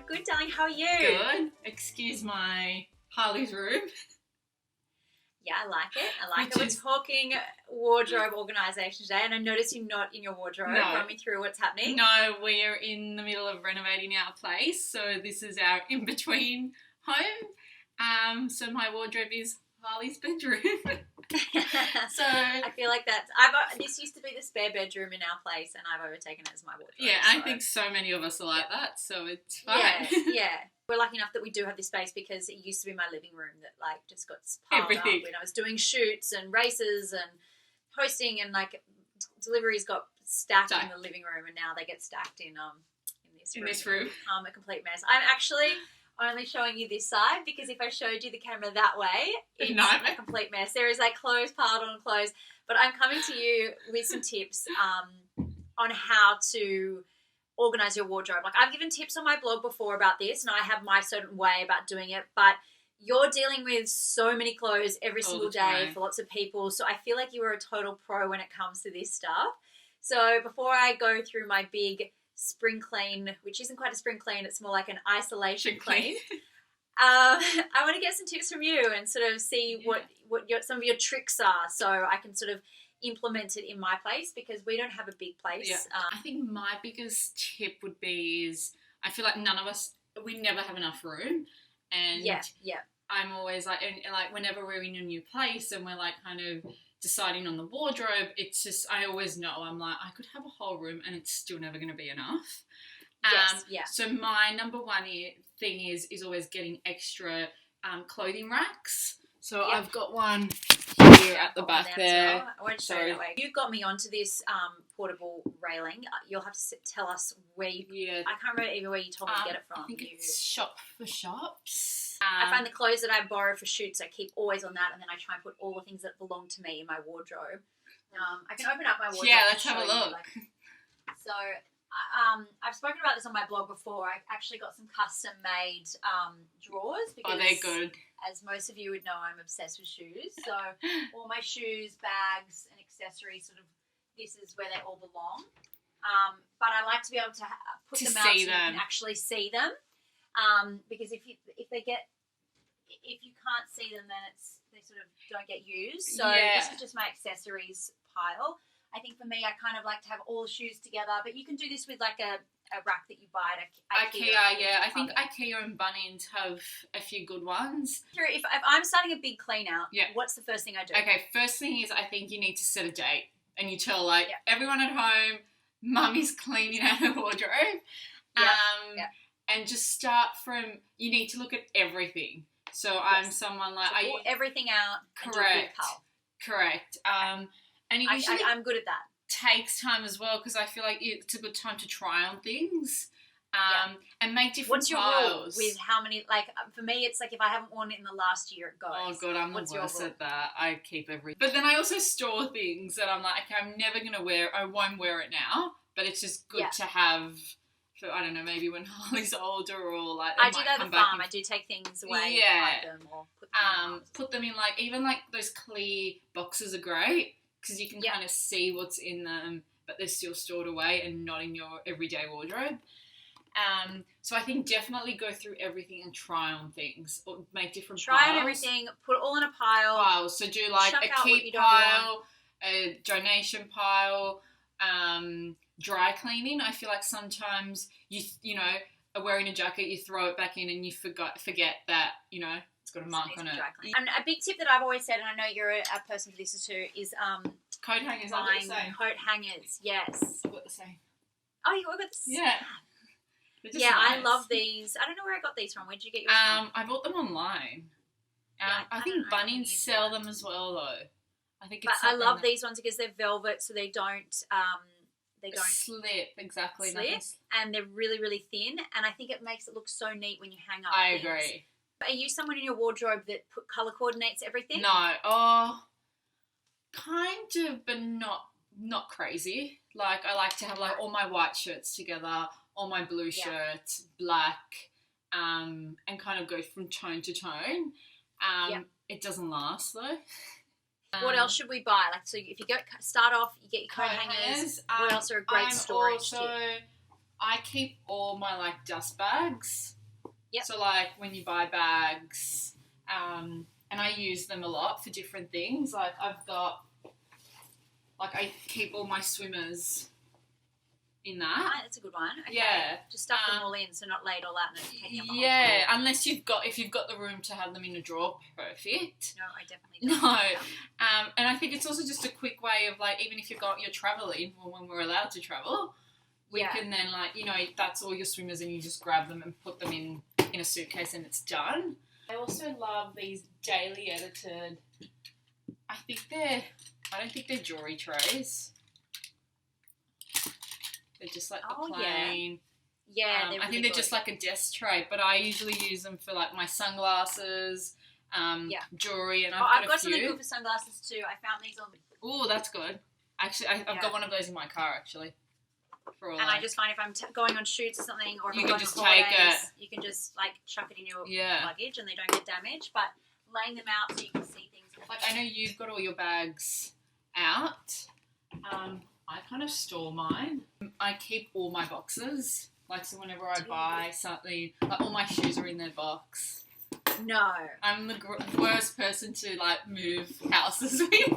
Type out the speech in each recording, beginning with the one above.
good, darling. How are you? Good. Excuse my Harley's room. Yeah, I like it. We're talking wardrobe organisation today, and I noticed you're not in your wardrobe. No. Run me through what's happening. No, we're in the middle of renovating our place, so this is our in-between home. So my wardrobe is Harley's bedroom. So I feel like this used to be the spare bedroom in our place, and I've overtaken it as my wardrobe. yeah, so. I think so many of us are like that, so it's fine. Yeah. We're lucky enough that we do have this space because it used to be my living room that just got piled Everything. up when I was doing shoots and races and hosting, and deliveries got stacked in the living room, and now they get stacked in this room. A complete mess. I'm actually only showing you this side because if I showed you the camera that way, it's a complete mess. There is clothes piled on clothes, but I'm coming to you with some tips on how to organise your wardrobe. I've given tips on my blog before about this, and I have my certain way about doing it, but you're dealing with so many clothes every single day for lots of people, so I feel like you are a total pro when it comes to this stuff. So before I go through my big spring clean, which isn't quite a spring clean, it's more like an isolation clean, I want to get some tips from you and sort of see what some of your tricks are, so I can sort of implement it in my place because we don't have a big place. Yeah. I think my biggest tip would be I feel like none of us, we never have enough room, and I'm always whenever we're in a new place and we're kind of deciding on the wardrobe, it's just I always know I could have a whole room and it's still never going to be enough. So my number one thing is always getting extra clothing racks. So I've got one here at the back there. Well. I won't show you that way. You got me onto this portable railing. You'll have to tell us where you... Yeah. I can't remember even where you told me to get it from. I think it's Shop for Shops. I find the clothes that I borrow for shoots, I keep always on that, and then I try and put all the things that belong to me in my wardrobe. I can open up my wardrobe. Yeah, let's have a look. I've spoken about this on my blog before. I actually got some custom-made drawers because they're good. As most of you would know, I'm obsessed with shoes. So all my shoes, bags, and accessories, this is where they all belong. But I like to be able to put them out so you can actually see them. Because if you can't see them, then they sort of don't get used. So this is just my accessories pile. I think for me, I kind of like to have all the shoes together, but you can do this with a rack that you buy at IKEA. I think IKEA and Bunnings have a few good ones. If I'm starting a big clean out, what's the first thing I do? Okay, first thing is I think you need to set a date, and you tell everyone at home, Mummy's cleaning out her wardrobe. And just start from, you need to look at everything. So I'm someone pull everything out. Correct. And it usually I'm good at that. Takes time as well because I feel like it's a good time to try on things and make different What's your piles. rule with how many, for me it's if I haven't worn it in the last year, it goes. Oh God, I'm the worst at that. I keep everything. But then I also store things that I'm okay, I'm never going to wear, I won't wear it now, but it's just good to have for, I don't know, maybe when Harley's older or I do that at the farm. I do take things away, hide them or put them in even those clear boxes are great. Because you can kind of see what's in them, but they're still stored away and not in your everyday wardrobe. So I think definitely go through everything and try on things or make different piles. Try on everything, put it all in a pile. So do a keep pile, a donation pile, dry cleaning. I feel like sometimes you are wearing a jacket, you throw it back in and you forget that, it's got a mark on it. And a big tip that I've always said, and I know you're a person to listen to, is coat hangers. Coat hangers, yes. I've got the same. Oh, you got the same? Yeah. I love these. I don't know where I got these from. Where did you get yours from? I bought them online. I think Bunnings sell them as well, though. I love these ones because they're velvet, so they don't slip. Exactly. And they're really, really thin, and I think it makes it look so neat when you hang up I things. Agree. Are you someone in your wardrobe that colour coordinates everything? No. Kind of, but not crazy. I like to have all my white shirts together, all my blue shirts, black, and kind of go from tone to tone. It doesn't last though. What else should we buy? So if you start off, you get your coat hangers. What else are a great storage tip? I keep all my dust bags Yep. So like when you buy bags, and I use them a lot for different things. Like I've got, like I keep all my swimmers in that. Right, that's a good one. Okay. Yeah. Just stuff them all in, so not laid all out and taking up the whole Yeah, drawer. unless if you've got the room to have them in a drawer, perfect. No, I definitely don't. No. And I think it's also just a quick way of like, even if you're traveling, or when we're allowed to travel, we can then like, you know, that's all your swimmers and you just grab them and put them in a suitcase and it's done. I also love these daily edited, I don't think they're jewelry trays. They're just like the plain. Yeah, I think they're just like a desk tray, but I usually use them for like my sunglasses, jewelry, and I've got something good for sunglasses too. I found these on. Oh, that's good. Actually, I've got one of those in my car actually. I just find if I'm going on shoots or something, or if you I'm can going just on take holidays, it. you can just like chuck it in your luggage and they don't get damaged. But laying them out so you can see things. Like I know you've got all your bags out. I kind of store mine. I keep all my boxes. Like, so whenever I buy something, like all my shoes are in their box. No. I'm the worst person to, like, move houses with.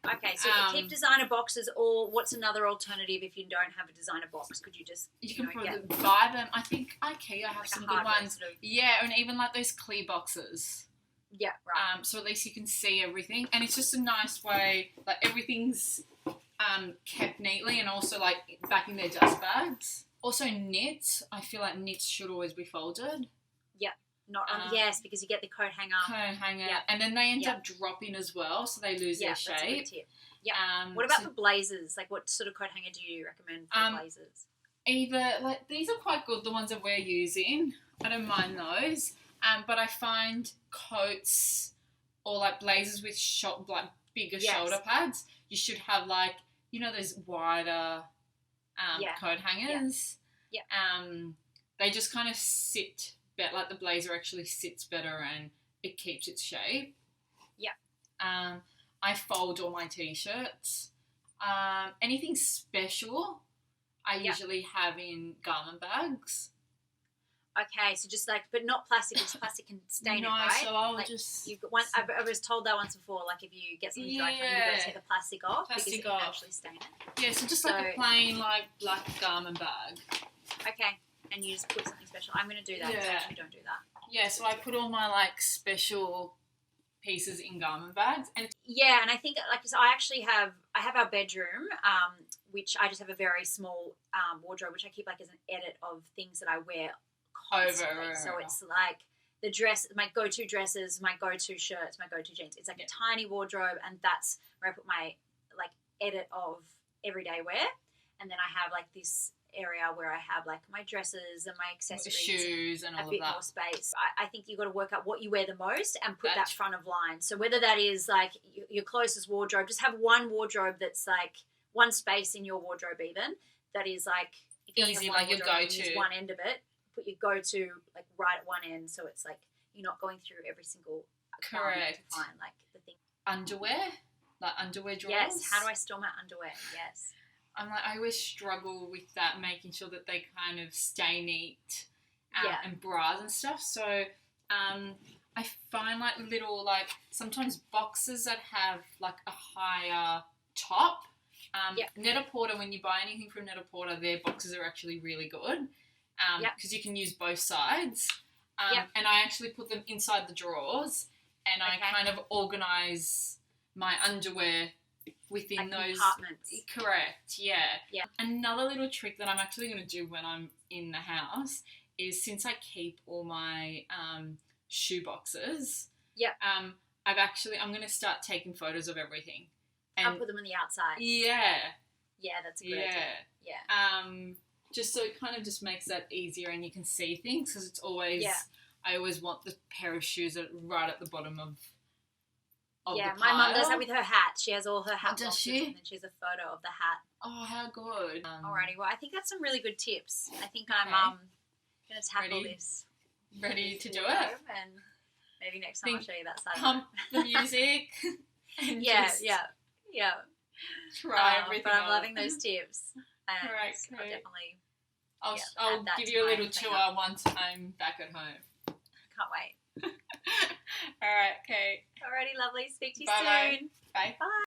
Okay, so keep designer boxes, or what's another alternative if you don't have a designer box? Could you just, You can probably buy them. I think IKEA have some good ones. Sort of. Yeah, and even, like, those clear boxes. Yeah, right. So at least you can see everything. And it's just a nice way, like, everything's kept neatly and also, like, back in their dust bags. Also knits. I feel like knits should always be folded. Yep. Not on, yes, because you get the coat hanger. Yep. And then they end up dropping as well, so they lose their shape. That's a good tip. Yeah. What about for blazers? Like, what sort of coat hanger do you recommend for blazers? Either, like, these are quite good, the ones that we're using. I don't mind those. But I find coats or, like, blazers with bigger shoulder pads, you should have, like, you know, those wider coat hangers. Yeah. They just kind of sit better, like the blazer actually sits better and it keeps its shape. Yeah. I fold all my t-shirts. Anything special, I usually have in garment bags. Okay, so just like, but not plastic, because plastic can stain it, right? No, so I'll like just... I was told that once before, like if you get something dry clean, you've got to take the plastic off because it can actually stain it. Yeah, so just like a plain, like, black garment bag. Okay, and you just put something special. I'm going to do that because I actually don't do that. Yeah, so I put all my, like, special pieces in garment bags. And and I think, like, so I have our bedroom, which I just have a very small wardrobe, which I keep, like, as an edit of things that I wear constantly. So it's like the dress, my go-to dresses, my go-to shirts, my go-to jeans. It's like a tiny wardrobe, and that's where I put my, like, edit of everyday wear. And then I have, like, this area where I have, like, my dresses and my accessories, shoes and all of that. A bit more space. I think you've got to work out what you wear the most and put that front of line. So whether that is, like, your closest wardrobe, just have one wardrobe that's, like, one space in your wardrobe even that is, like, if you easy, like your go-to. Use one end of it, put your go-to, like, right at one end, so it's, like, you're not going through every single correct to find, like, the thing. Underwear? Like underwear drawers? Yes. How do I store my underwear? Yes. I always struggle with that, making sure that they kind of stay neat and bras and stuff. So I find, like, little, like, sometimes boxes that have, like, a higher top. Net-a-Porter, when you buy anything from Net-a-Porter, their boxes are actually really good because you can use both sides. And I actually put them inside the drawers, and I kind of organise my underwear within those compartments. Correct, yeah. Another little trick that I'm actually going to do when I'm in the house is, since I keep all my shoe boxes, I'm going to start taking photos of everything. And I'll put them on the outside. Yeah, that's a good idea. Just so it kind of just makes that easier and you can see things, because it's always I always want the pair of shoes right at the bottom of the pile. My mum does that with her hat. She has all her hat does boxes, she? and then she has a photo of the hat. Oh, how good. Alrighty, well, I think that's some really good tips. I think I'm going to tackle this. Ready to do it? And maybe next time I'll show you that side. Pump the music. And Try everything. But I'm loving those tips. And Correct. I'll definitely I'll give you a little tour once I'm back at home. Can't wait. All right, okay. Alrighty, lovely. Speak to you Bye-bye. soon. Bye. Bye.